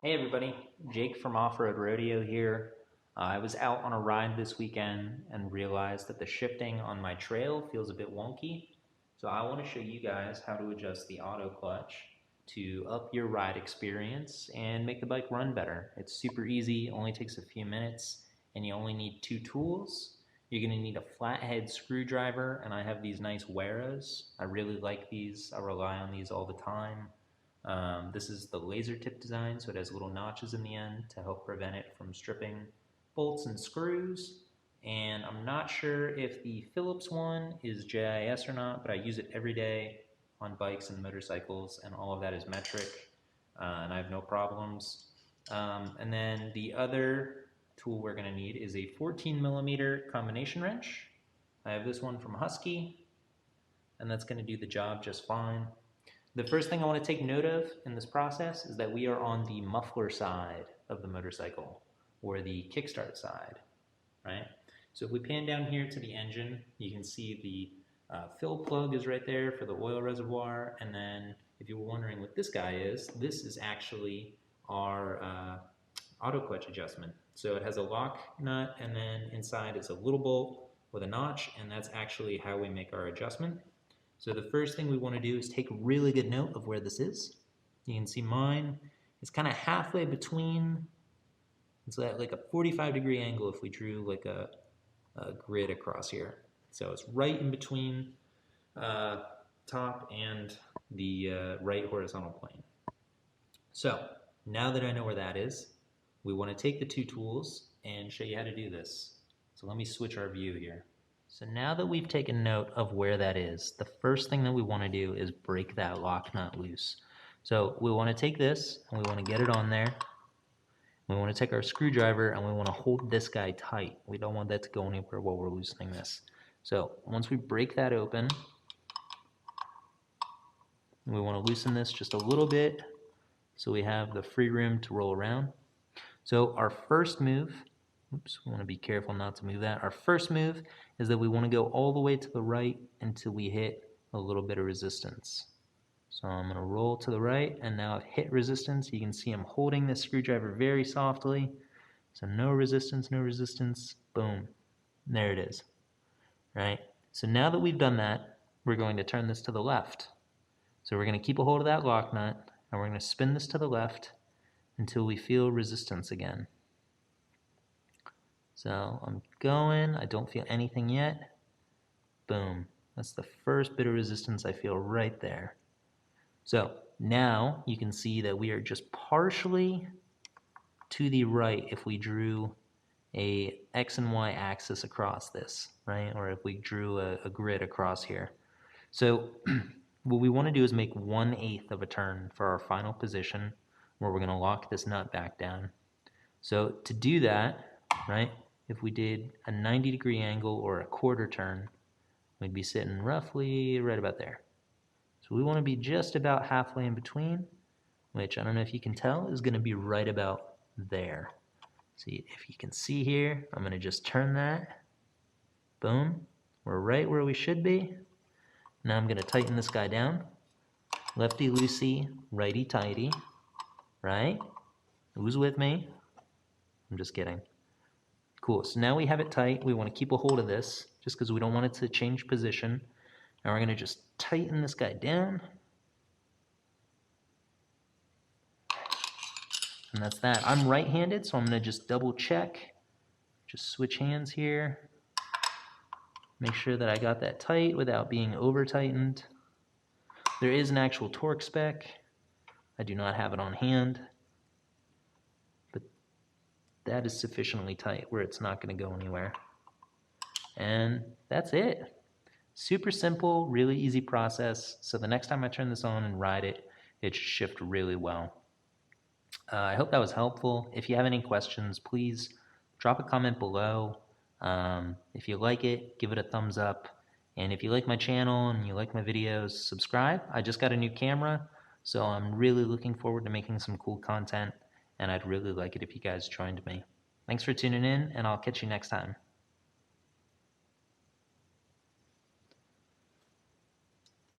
Hey everybody, Jake from Off-Road Rodeo here. I was out on a ride this weekend and realized that the shifting on my trail feels a bit wonky. So I want to show you guys how to adjust the auto clutch to up your ride experience and make the bike run better. It's super easy, only takes a few minutes, and you only need two tools. You're going to need a flathead screwdriver, and I have these nice Weras. I really like these. I rely on these all the time. This is the laser tip design, so it has little notches in the end to help prevent it from stripping bolts and screws. And I'm not sure if the Phillips one is JIS or not, but I use it every day on bikes and motorcycles, and all of that is metric, and I have no problems. And then the other tool we're going to need is a 14 millimeter combination wrench. I have this one from Husky, and that's going to do the job just fine. The first thing I want to take note of in this process is that we are on the muffler side of the motorcycle, or the kickstart side, right? So if we pan down here to the engine, you can see the fill plug is right there for the oil reservoir, and then if you were wondering what this guy is, this is actually our auto clutch adjustment. So it has a lock nut, and then inside is a little bolt with a notch, and that's actually how we make our adjustment. So the first thing we want to do is take really good note of where this is. You can see mine is kind of halfway between. It's at like a 45-degree angle if we drew like a grid across here. So it's right in between top and the right horizontal plane. So now that I know where that is, we want to take the two tools and show you how to do this. So let me switch our view here. So now that we've taken note of where that is, the first thing that we want to do is break that lock nut loose. So we want to take this and we want to get it on there. We want to take our screwdriver and we want to hold this guy tight. We don't want that to go anywhere while we're loosening this. So once we break that open, we want to loosen this just a little bit so we have the free room to roll around. So our first move, oops, we want to be careful not to move that. Our first move is that we want to go all the way to the right until we hit a little bit of resistance. So I'm going to roll to the right, and now I've hit resistance. You can see I'm holding this screwdriver very softly. So no resistance, no resistance. Boom. There it is. Right? So now that we've done that, we're going to turn this to the left. So we're going to keep a hold of that lock nut, and we're going to spin this to the left until we feel resistance again. So I'm going, I don't feel anything yet. Boom. That's the first bit of resistance I feel right there. So now you can see that we are just partially to the right if we drew a X and Y axis across this, right? Or if we drew a grid across here. So what we want to do is make 1/8 of a turn for our final position where we're going to lock this nut back down. So to do that, right, if we did a 90-degree angle or a quarter turn, we'd be sitting roughly right about there. So we want to be just about halfway in between, which I don't know if you can tell is going to be right about there. See, if you can see here, I'm going to just turn that. Boom. We're right where we should be. Now I'm going to tighten this guy down. Lefty loosey, righty tighty. Right? Who's with me? I'm just kidding. Cool. So now we have it tight. We want to keep a hold of this just because we don't want it to change position. Now we're going to just tighten this guy down. And that's that. I'm right-handed, so I'm going to just double check. Just switch hands here. Make sure that I got that tight without being over-tightened. There is an actual torque spec. I do not have it on hand. But that is sufficiently tight where it's not going to go anywhere. And that's it. Super simple, really easy process. So the next time I turn this on and ride it, it should shift really well. I hope that was helpful. If you have any questions, please drop a comment below. If you like it, give it a thumbs up. And if you like my channel and you like my videos, subscribe. I just got a new camera, so I'm really looking forward to making some cool content, and I'd really like it if you guys joined me. Thanks for tuning in, and I'll catch you next time.